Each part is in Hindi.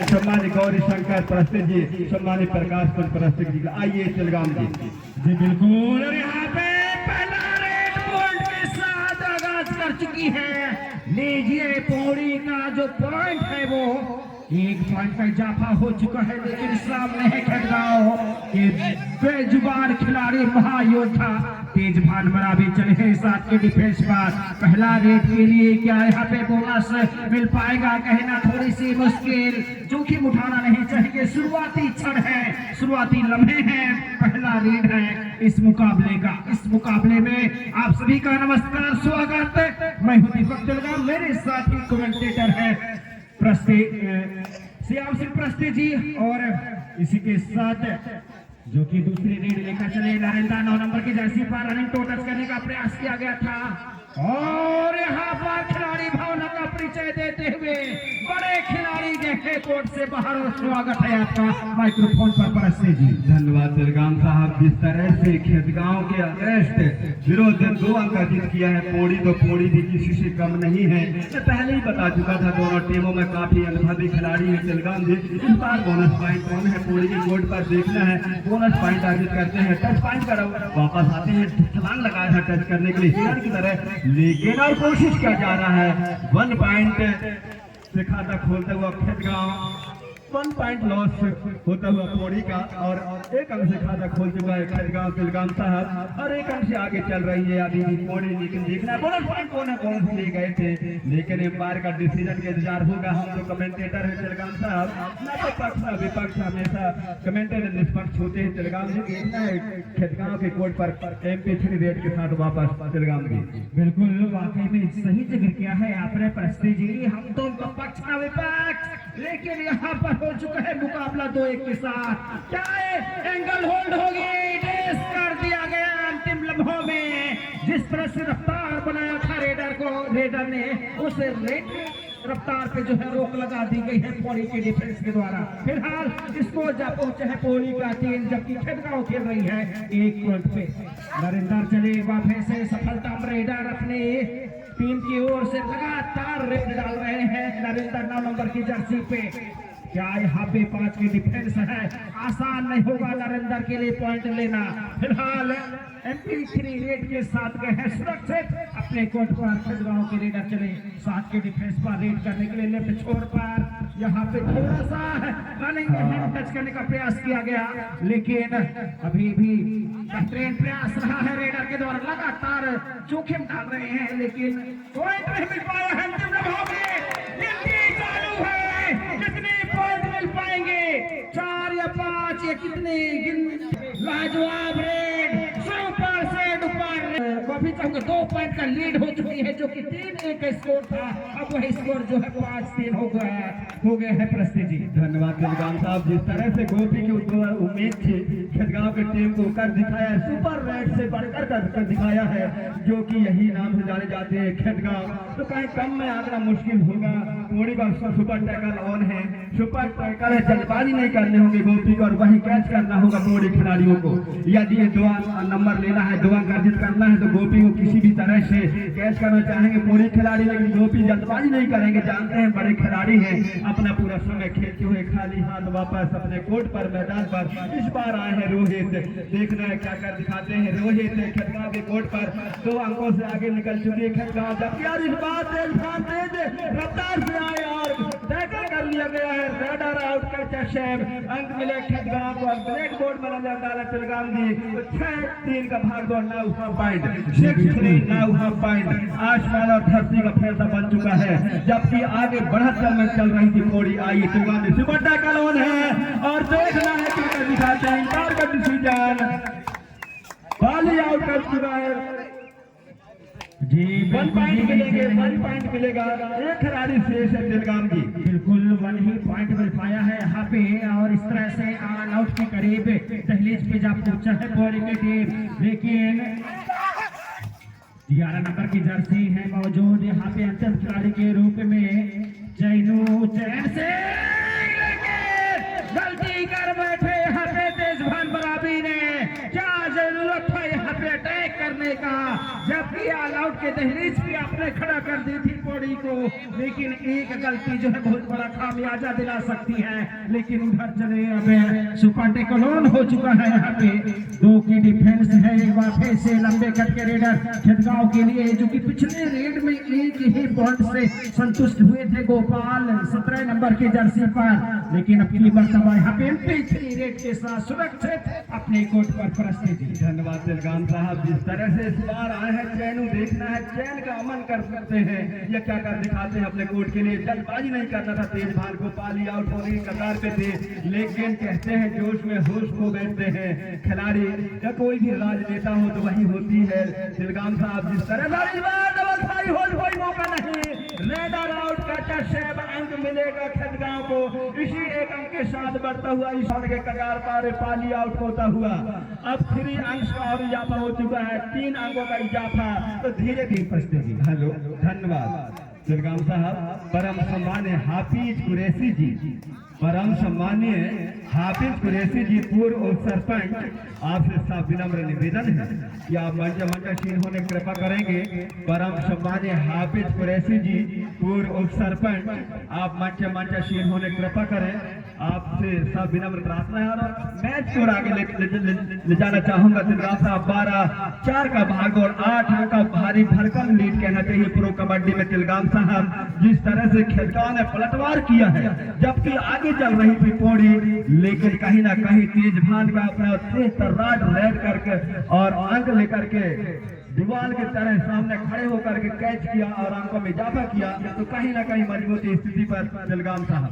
सम्मानित गौरी शंकर प्रस्थित जी, सम्मानित प्रकाश प्रस्थित जी, आइए चलगाम जी। जी बिल्कुल। और यहाँ पे पहला रेड पॉइंट के साथ आगाज कर चुकी है। लीजिए पौड़ी का जो पॉइंट है वो 1 पॉइंट का इजाफा हो चुका है, लेकिन सामने है खड़गांव के बेजुबान खिलाड़ी महायोद्धा तेजभान मरावी चले हैं साथ के डिफेंस पर। पहला रेड के लिए क्या यहाँ पे बोनस मिल पाएगा, कहना थोड़ी सी मुश्किल, जोखिम उठाना नहीं चाहिए। शुरुआती क्षण है, शुरुआती लम्हे हैं, पहला रेड है इस मुकाबले का। इस मुकाबले में आप सभी का नमस्कार, स्वागत। मैं हूं दीपक जलगाम, मेरे साथ ही कमेंटेटर है श्याम सिंह प्रस्ती जी, और इसी के साथ जो कि दूसरी रीड लेकर चले नरेंद्र 9 नंबर की जर्सी पर रनिंग टो टच करने का प्रयास किया गया था। और यहाँ पर खिलाड़ी भावना का परिचय देते हुए बड़े खिलाड़ी के कोर्ट से बाहर, और स्वागत है आपका माइक्रोफोन पर परस्ते जी। धन्यवाद जलगाम साहब। जिस तरह से खेतगांव के अगेंस्ट विरोध 2 अंक अर्जित किया है पौड़ी, तो पौड़ी भी किसी से कम नहीं है। मैं पहले ही बता चुका था, दोनों टीमों में काफी अनुभवी खिलाड़ी है जलगाम जी। इस बार बोनस पॉइंट कौन है पौड़ी की कोर्ट पर देखना है। बोनस पॉइंट अर्जित करते हैं, टच पॉइंट पर वापस आते हैं, छलांग लगाया था टच करने के लिए हिरण की तरह, लेकिन और कोशिश किया जा रहा है 1 पॉइंट से खाता खोलते हुआ खेतगांव, 1 पॉइंट लॉस होता हुआ पौड़ी का, और 1 अंक से खाता खोल चुका है खेतगांव जलगाम साहब, और 1 अंक से आगे चल रही है अभी भी पौड़ी। लेकिन देखना है बोनस पॉइंट कौन है, कौन से ले गए थे, लेकिन एम्पायर का डिसीजन के इंतजार होगा। हम जो कमेंटेटर है जलगाम साहब, ना तो पक्ष ना विपक्ष, हमेशा कमेंटेटर निष्पक्ष होते हैं जलगाम जी। देखना है खेतगांव के कोर्ट पर MP3 रेट के साथ वापस जलगाम जी। बिल्कुल, वाकई में सही जिक्र किया है आपने प्रस्ती जी। हम तो पक्ष ना विपक्ष, लेकिन यहाँ पर हो चुका है मुकाबला 2-1 के साथ। क्या एंगल होल्ड होगी, टेस्ट कर दिया गया अंतिम लम्हों में। जिस तरह से रफ्तार बनाया था रेडर को, रेडर ने उस रफ्तार पे जो है रोक लगा दी गई है पौड़ी के डिफेंस के द्वारा। फिलहाल स्कोर जा पहुंचे है पौड़ी का 3, जबकि खेतगांव खेल रही है 1 पॉइंट पे। नरेंद्र चले वापस से सफलता, रेडर अपने टीम की ओर से लगातार रेड डाल रहे हैं नरेंद्र 9 नंबर की जर्सी पे। क्या यहाँ पे 5 की डिफेंस है, आसान नहीं होगा नरेंद्र के लिए पॉइंट लेना। फिलहाल MP3 रेड के साथ गए हैं सुरक्षित अपने कोर्ट पर। खेतगांव के रेडर चले 7 के डिफेंस पर रेड करने के लिए लेफ्ट छोर पर। यहाँ पे थोड़ा सा रनिंग हैंड टच करने का प्रयास किया गया, लेकिन अभी भी बेहतरीन प्रयास रहा है रेडर के द्वारा, लगातार जोखिम डाल रहे हैं, लेकिन पॉइंट नहीं मिल पाया है। अंतिम लम्हों में गिनती चालू है, कितने पॉइंट मिल पाएंगे, 4 या 5 या कितने? लाजवाब रेड, सुपर से दुपार अभी तक 2 पॉइंट का लीड हो चुकी है, जो कि 3-1 का स्कोर था। अब वही स्कोर जो है 5-3 हो गया है प्रस्ती जी। धन्यवाद जलगाम साहब। जिस तरह से गोपी की उम्मीद थी खेतगांव की टीम को कर दिखाया है, सुपर रेड से बढ़कर कर दिखाया है, जो कि यही नाम से जाने जाते हैं खेतगांव, तो कहीं कम में आंकड़ा मुश्किल होगा। पौड़ी का सुपर टैकल ऑन है, सुपर टैकल है, जल्दबाजी नहीं करने होंगे गोपी को, और वही कैच करना होगा पौड़ी खिलाड़ियों को। यदि ये 2 नंबर लेना है, 2 अंक अर्जित करना है, तो गोपी को किसी भी तरह से कैच करना चाहेंगे पौड़ी खिलाड़ी, लेकिन गोपी जल्दबाजी नहीं करेंगे, जानते हैं बड़े खिलाड़ी हैं। अपना पूरा समय खेलते हुए खाली हाथ वापस अपने कोर्ट पर, मैदान पर। इस बार आए हैं रोहित, देखना है क्या कर दिखाते हैं रोहित। खेतगांव के कोर्ट पर 2 अंकों से आगे निकल चुकी है खेतगांव, जबकि यार इस बार तेज रफ्तार से आए और टैकल कर लिया गया है। रेडर आउट का चेक, अंक मिले खेतगांव को, ब्लैक बोर्ड में नजर डाला जलगाम जी। 6-3 का भाग दौड़, 9 पॉइंट, 6-3, 9 पॉइंट। आसमान और धरती का फैसला बन चुका है, जबकि आगे बढ़त में चल रही थी पौड़ी। आई जलगाम में सुपर टैकल ऑन है, और देखना है क्या दिखाते हैं। इंकार का डिसीजन, बाली आउट कर चुका है जी। 1 पॉइंट मिलेंगे, 1 पॉइंट मिलेगा, 1 खिलाड़ी शेष है जलगाम जी। बिल्कुल 1 ही पॉइंट मिल पाया है यहाँ पे, और इस तरह से ऑल आउट के करीब दहलीज पे जा पहुंचा है पौड़ी की टीम, लेकिन 11 नंबर की जर्सी है मौजूद यहाँ पे अंतिम खिलाड़ी के रूप में जैनू चैन से, गलती कर बैठे यहाँ पे तेजभान मरावी ने। क्या जरूरत था यहाँ पे अटैक करने का, जबकि ऑल आउट के दहलीज पे आपने खड़ा कर दी थी पौड़ी को, लेकिन एक गलती जो है बहुत बड़ा खामियाजा दिला सकती है। लेकिन उधर चले अब सुपर टेकलोन हो चुका है। यहाँ पे 2 की डिफेंस है। एक बार फिर से लंबे कट के रेडर खेतगांव के लिए, जो कि पिछले रेड में एक ही पॉइंट से संतुष्ट हुए थे गोपाल 17 नंबर की जर्सी पर, लेकिन अपनी मर्तबा यहाँ पे MP3 रेड के साथ सुरक्षित अपने कोर्ट पर प्रस्तुत। धन्यवाद तिलगाम साहब, जिस तरह से इस बार आए हैं चैन देखना है, चैन का अमन कर सकते हैं, ये क्या कर दिखाते हैं अपने कोर्ट के लिए। जल्दबाजी नहीं करना था, तेज भान गोपाल आउट होने की कतार पे थे, लेकिन कहते हैं जोश में होश खो बैठते हैं खिलाड़ी, या कोई भी राजनेता हो तो वही होती है। तिलगाम साहब जिस तरह मौका नहीं, रेडर आउट का 6 अंक मिलेगा खेतगांव को। इसी एक अंक के साथ बढ़ता हुआ इस के कगार पर पाली आउट होता हुआ अब 3 अंक का और इजाफा हो चुका है, 3 अंकों का इजाफा। तो धीरे धीरे प्रस्तुति। हेलो, धन्यवाद तिलगाम साहब। परम सम्मान्य हाफिज कुरैशी जी, परम सम्मान्य हाफिज कुरैशी जी, पूर्व उप सरपंच, आपसे साफ विनम्र निवेदन है कि आप मंचासीन होने की कृपा करेंगे। परम सम्मान्य हाफिज कुरैशी जी, पूर्व उप सरपंच, आप मंचासीन होने की कृपा करें, आपसे सब विनम्र प्रार्थना है। और मैच को आगे ले जाना चाहूंगा तिलगाम साहब। 12-4 का भाग और 8 अंक का भारी भरकम लीड कहना चाहिए प्रो कबड्डी में तिलगाम साहब। जिस तरह से खेतगांव ने पलटवार किया है, जबकि आगे चल रही थी पौड़ी, लेकिन कहीं ना कहीं तेज भान का अपना तेज तर्राट रेड करके और अंक लेकर के दीवार के तरह सामने खड़े होकर के कैच किया और अंकों में इजाफा किया, तो कहीं ना कहीं मजबूती स्थिति पर तिलगाम साहब।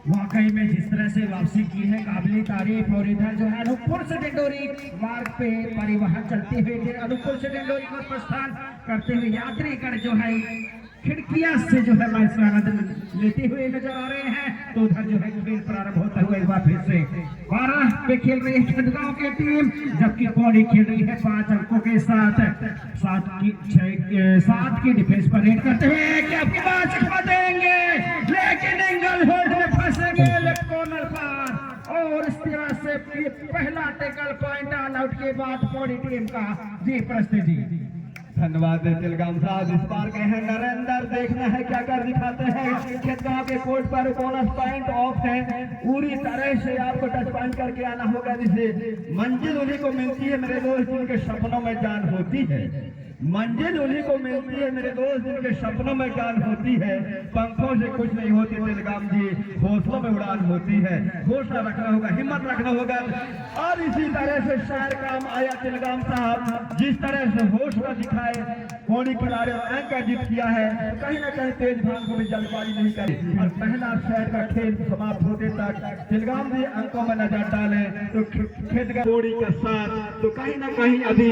वाकई में जिस तरह से वापसी की है काबिल तारीफ। और इधर जो है अनूपपुर से डिंडोरी मार्ग पे परिवहन चलते हुए अनूपपुर से डिंडोरी को प्रस्थान करते हुए यात्रीगण जो है खिड़कियां से जो है मैच का आनंद लेते हुए नजर आ रहे हैं। तो उधर जो है खेल प्रारंभ होता हुआ एक बार फिर से 12 पे खेल रही है खेतगांव की टीम, जबकि पौड़ी खेल रही है 5 अंकों के साथ। 7 की डिफेंस पर रेड करते हुए क्या आपकी बात सिखा देंगे, लेकिन एंगल होल्ड में फंसेंगे लेफ्ट कॉर्नर पर। और इस तरह से पहला टेकल पॉइंट ऑल आउट के बाद पौड़ी टीम का जी प्रस्तुति। धन्यवाद तिलगाम साहब। इस बार कहे हैं नरेंद्र, देखना है क्या कर दिखाते हैं। खेतगांव के कोर्ट पर बोनस पॉइंट ऑफ है, पूरी तरह से आपको टच पॉइंट करके आना होगा, जिसे मंजिल उन्हीं को मिलती है मेरे दोस्त जिनके सपनों में जान होती है। मंजिल उन्हीं को मिलती है मेरे दोस्त जिनके सपनों में जान होती है। पंखों से कुछ नहीं होती तिलगाम जी, हौसलों में उड़ान होती है। हौसला रखना होगा, हिम्मत रखना होगा। और इसी तरह से शायर काम आया तिलगाम साहब, जिस तरह से हौसला दिखाए पौड़ी खिलाड़ी और अंक अर्जित किया है, कहीं ना कहीं तेज भाग को भी जल्दबाजी नहीं करी और पहला शायर का खेल समाप्त होते तक तिलगाम जी अंकों में नजर डाले तो खेतगांव पौड़ी के साथ तो कहीं ना कहीं अभी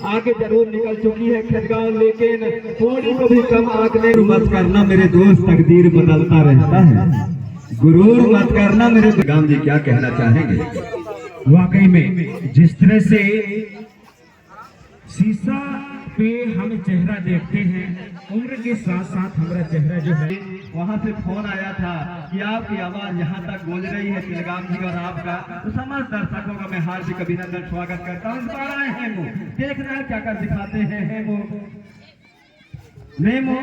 आगे जरूर निकल चुकी है खेतगांव, लेकिन पौड़ी को भी कम आंकने मत करना मेरे दोस्त, तकदीर बदलता रहता है, गुरूर मत करना मेरे। तिलगाम जी क्या कहना चाहेंगे? वाकई में जिस तरह से शीशा पे हम चेहरा देखते हैं, उम्र के साथ साथ हमारा चेहरा जो है। वहां से फोन आया था कि आपकी आवाज यहाँ तक गूंज रही है तिलगाम जी और आपका, तो समस्त दर्शकों का मैं हार्दिक अभिनंदन स्वागत करता हूँ। इस बार आए हैं वो देखना है क्या कर दिखाते हैं वो नेमो,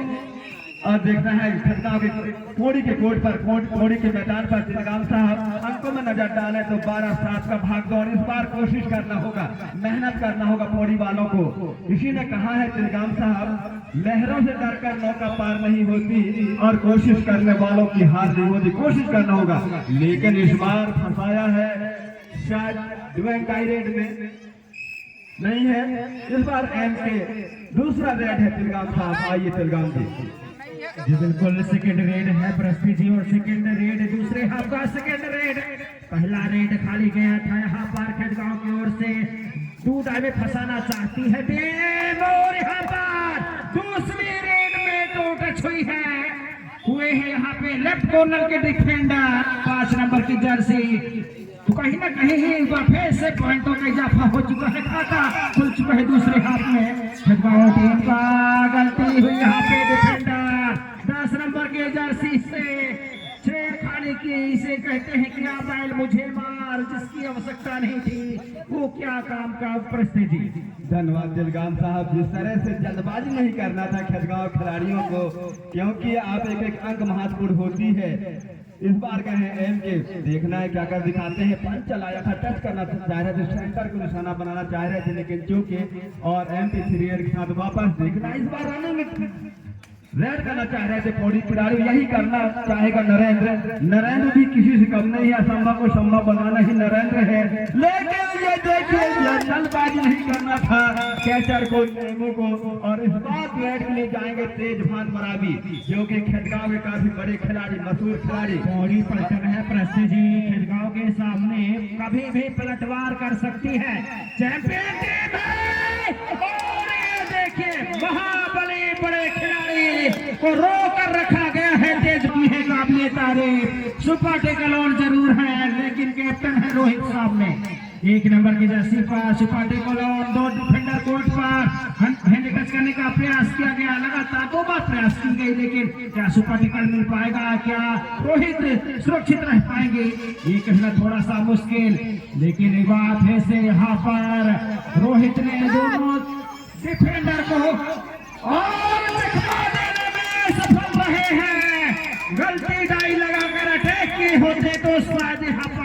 और देखना है खेतगांव के पौड़ी के कोर्ट पर पौड़ी के मैदान पर तिलगाम साहब अंकों में नजर डाले तो 12-7 का भाग दौड़। इस बार कोशिश करना होगा, मेहनत करना होगा पौड़ी वालों को। इसी ने कहा है तिलगाम साहब, लहरों से डरकर नौका पार नहीं होती और कोशिश करने वालों की हार नहीं होती। कोशिश करना होगा, लेकिन इस बार फंसाया है शायद डिवाइन रेड में नहीं है, इस बार एम के दूसरा रेड है तिलगाम साहब। आइए तिलगाम जी बिल्कुल सेकंड रेड है प्रस्ती जी, और सेकंड रेड दूसरे हाफ का सेकंड रेड। पहला रेड खाली गया था यहाँ पर खेतगांव की ओर से, टूटा में फंसाना चाहती है टीम, और यहाँ पर दूसरी रेड में तो टच हुई है, हुए हैं यहाँ पे लेफ्ट कॉर्नर के डिफेंडर 5 नंबर की जर्सी। तो कहीं ना कहीं एक बार फिर से पॉइंटों का इजाफा हो चुका है, खाता खुल चुका है दूसरे हाफ में। खेतगांव टीम का गलती हुई यहाँ पे डिफेंडर 10 नंबर के जर्सी से छेड़खानी दिखाने की, इसे कहते हैं क्या बैल मुझे मार, जिसकी आवश्यकता नहीं थी वो क्या काम का। प्रस्ते जी धन्यवाद दिलगाम साहब, जिस तरह से जल्दबाजी नहीं करना था खेतगांव खिलाड़ियों को, क्योंकि आप एक एक अंक महत्वपूर्ण होती है। इस बार का है एम के देखना है क्या कर दिखाते हैं। पंच चलाया था, टच करना चाह रहे थे, सेंटर को निशाना बनाना चाह रहे थे, लेकिन चूंकि और एम पी थ्री के साथ वापस देखना, इस बार रनों में रेड करना चाह रहे थे पौड़ी खिलाड़ी, यही करना चाहेगा नरेंद्र। नरेंद्र भी किसी से कम नहीं है, असंभव को संभव बनाना ही नरेंद्र है। लेकिन ये देखिए जल्दबाजी नहीं करना था कैचर को, नेमू को, और इस बार रेड के लिए जाएंगे तेज भान मरावी, जो कि खेतगांव के काफी बड़े खिलाड़ी, मशहूर खिलाड़ी। बॉडी पलटन है प्रस्ते जी, खेतगांव के सामने कभी भी पलटवार कर सकती है, चैंपियन टीम है। और ये देखिए महाबली बड़े खिलाड़ी को रोक कर रखा गया है, तेज की है काबिले तारीफ। सुपर टेकलॉन जरूर है, लेकिन कैप्टन है रोहित सामने। एक नंबर की जर्सी पर सुपर टेकलॉन, दो डिफेंडर कोर्ट पर हैंड टच करने का प्रयास किया गया, लगातार 2 बार प्रयास की गई, लेकिन क्या सुपर टेकल मिल पाएगा, क्या रोहित सुरक्षित रह पाएंगे, ये कहना थोड़ा सा मुश्किल। लेकिन एक बात है से यहाँ पर रोहित ने दोनों डिफेंडर को और दिखा देने में सफल रहे हैं। गलती डाई लगाकर अटैक किए होते तो शायद यहाँ पर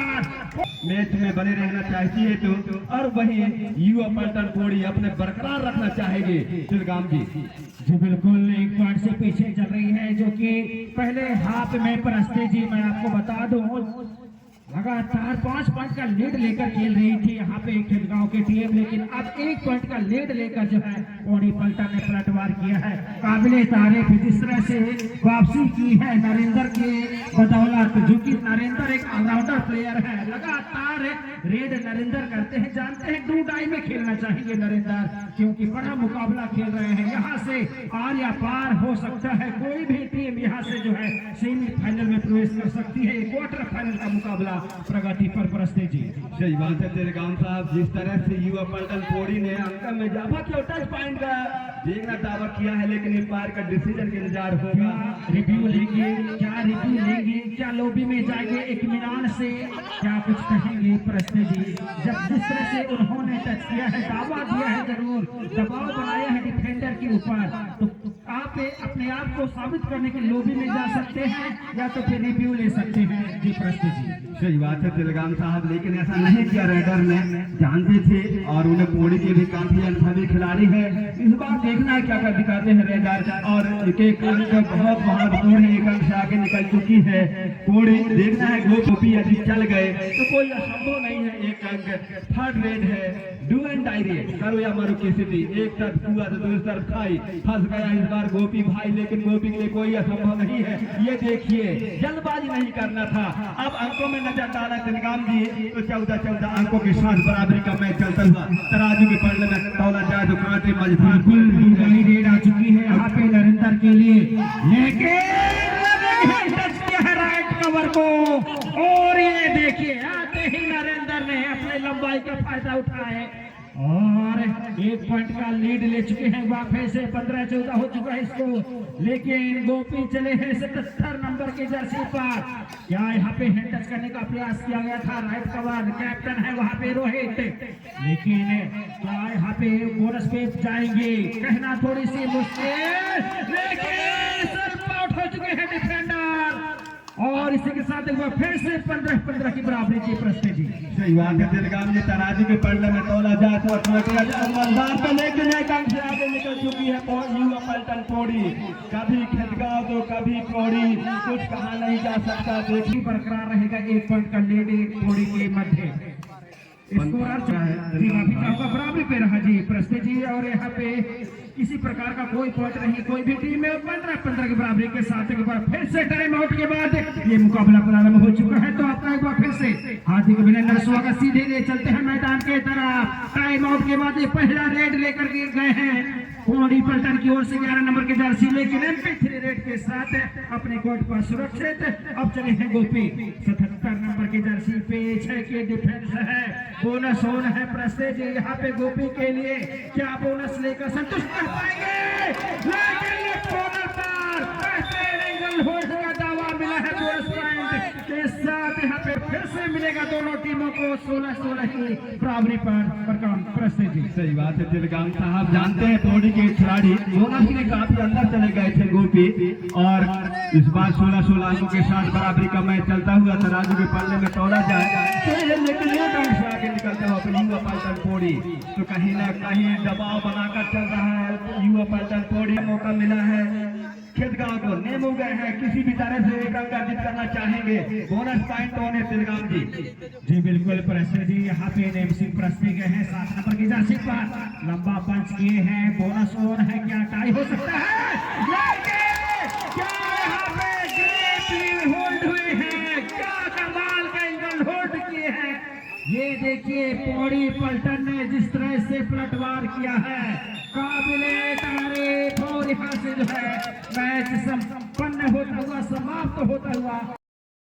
मैच में बने रहना चाहिए तो, और वहीं युवा पलटन कोड़ी अपने बरकरार रखना चाहेंगे दिलगाम जी। जी बिल्कुल, एक पॉइंट से पीछे चल रही है, जो कि पहले हाफ में प्रस्ते जी मैं आपको बता दूं लगातार 5 पॉइंट का लीड लेकर खेल रही थी यहाँ पे खेतगांव की टीम, लेकिन अब 1 पॉइंट का लीड लेकर जो है पौड़ी पलटन ने पलटवार किया है। काबिले तारीफ जिस तरह से वापसी की है नरेंद्र के बदौलत, जो कि नरेंद्र एक ऑलराउंडर प्लेयर है, लगातार रेड नरेंद्र करते हैं, जानते हैं डू डाई में खेलना चाहेंगे नरेंद्र, क्योंकि बड़ा मुकाबला खेल रहे हैं। यहाँ से आर या पार हो सकता है, कोई भी टीम यहाँ से जो है सेमीफाइनल में प्रवेश कर सकती है, क्वार्टर फाइनल का मुकाबला प्रगति पर प्रस्ते जी। सही बात है दिलगाम साहब, जिस तरह से युवा पलटन कोड़ी ने अंक में इजाफा किया, टच पॉइंट का देखना दावा किया है, लेकिन इस बार का डिसीजन के इंतजार होगा। रिव्यू लेंगे, क्या रिव्यू लेंगे, क्या लॉबी में जाएंगे इत्मीनान से, क्या कुछ कहेंगे प्रस्ते जी। जब जिस तरह से उन्होंने टच किया है, दावा दिया है, जरूर दबाव बनाया है डिफेंडर के ऊपर, तो आप अपने आप को साबित करने के लॉबी में जा सकते हैं, या तो फिर रिव्यू ले सकते हैं। जी प्रस्ते जी सही बात है दिलगाम साहब, लेकिन ऐसा नहीं किया रेडर ने, जानते थे और उन्हें कोड़ी के भी काफी अनुभवी खिलाड़ी है। इस बार देखना है क्या कर दिखाते हैं रेडर, और एक एक अंक बहुत महत्वपूर्ण है, एक अंक से आगे निकल चुकी है कोड़ी। देखना है गोपी यदि चल गए तो कोई असंभव नहीं है, एक अंक थर्ड रेड है, डू एंड डाई रेड, करो या मरो की स्थिति, एक तरफ हुआ तो दूसरी तरफ खाई, फंस गया इस बार गोपी भाई, लेकिन गोपी के लिए कोई असंभव नहीं है। ये देखिए जल्दबाजी नहीं करना था। अब अंकों में नजर डाला दिलगाम जी तो 14-14 अंकों के साथ बराबरी का मैच चलता हुआ तराजू के पलड़े में तौला जाए तो कांटे मजबूत। बिल्कुल रेड आ चुकी है यहाँ पे नरेंद्र के लिए, लेकिन टच किया है राइट कवर को, और ये देखिए आते ही नरेंद्र ने अपने लंबाई का फायदा उठाया और 1 पॉइंट का लीड ले चुके हैं। वापस से 15-14 हो चुका है इसको, लेकिन गोपी चले हैं 77 नंबर की जर्सी पर। क्या यहाँ पे हैंड टच करने का प्रयास किया गया था, राइट कवर, कैप्टन है वहाँ पे रोहित, लेकिन क्या यहाँ पे बोनस पे जाएंगे, कहना थोड़ी सी मुश्किल, लेकिन सेल्फ आउट हो चुके हैं डिफेंडर, और इसी के साथ एक बार फिर से 15-15 की बराबरी की प्रस्ते जी। सही बात है दिलगाम जी, तराजू के पलड़े में तौला जाए तो मैदान पे लेकिन एक अंक से आगे निकल चुकी है युवा पलटन कोड़ी। कभी खेतगांव तो कभी कोड़ी, कुछ कहा नहीं जा सकता। देखिए बरकरार रहेगा 1 पॉइंट का लीड कोड़ी के मध्य। बराबरी पे रहा जी प्रस्ते जी, और यहाँ पे किसी प्रकार का कोई पॉइंट नहीं, कोई भी टीम में 15-15 की बराबरी के साथ एक बार फिर से टाइम आउट के बाद ये मुकाबला प्रारंभ हो चुका है। तो आपका एक बार फिर से हार्दिक अभिनंदन, स्वागत। सीधे ले चलते हैं मैदान के तरफ। टाइम आउट के बाद ये पहला रेड लेकर के गए हैं कोड़ी पलटन की ओर से 11 नंबर के जर्सी, लेकिन MP3 रेड के साथ अपने कोर्ट पर सुरक्षित। अब चले हैं गोपी 77 नंबर की जर्सी पे, 6 के डिफेंस है, बोनस होना है प्रस्ते जी यहाँ पे गोपी के लिए। क्या बोनस लेकर संतुष्ट कर पाएंगे, लेकिन लेफ्ट कॉर्नर पर एंगल होल्ड का दावा मिला है बोनस पॉइंट के यहाँ पे फिर से मिलेगा दोनों टीमों को 16-16 की बराबरी पर प्रस्तुत जी। सही बात है तिलगाम साहब, जानते हैं पौड़ी के खिलाड़ी बोनस ने काफी अंदर चले गए थे गोपी, और इस बार 16-16 अंकों के साथ बराबरी का मैच चलता हुआ तराजू के पल्ले में तोड़ा जाए तो लेकिन ये बैंक से आगे निकलता हुआ अपनी युवा पलटन पौड़ी तो कहीं ना कहीं दबाव बनाकर चल रहा है। तो युवा पलटन पौड़ी मौका मिला है, खेतगांव को नेम हो गए हैं, किसी भी तरह से एक अंक अर्जित करना चाहेंगे, बोनस पॉइंट तो होने तिलगाम जी। जी बिल्कुल प्रश्न जी, यहाँ पे नेम सिंह प्रश्न गए हैं 7 नंबर की जर्सी पर, लंबा पंच किए हैं, बोनस ओवर है, क्या टाई हो सकता है? लेकिन क्या यहाँ पे ग्रेट होल्ड हुए हैं, क्या कमाल का एंगल होल्ड किए हैं। ये देखिए पौड़ी पलटन ने जिस तरह से पलटवार किया है, काबिले तारीफ, और यहाँ से जो है मैच संपन्न होता हुआ समाप्त होता हुआ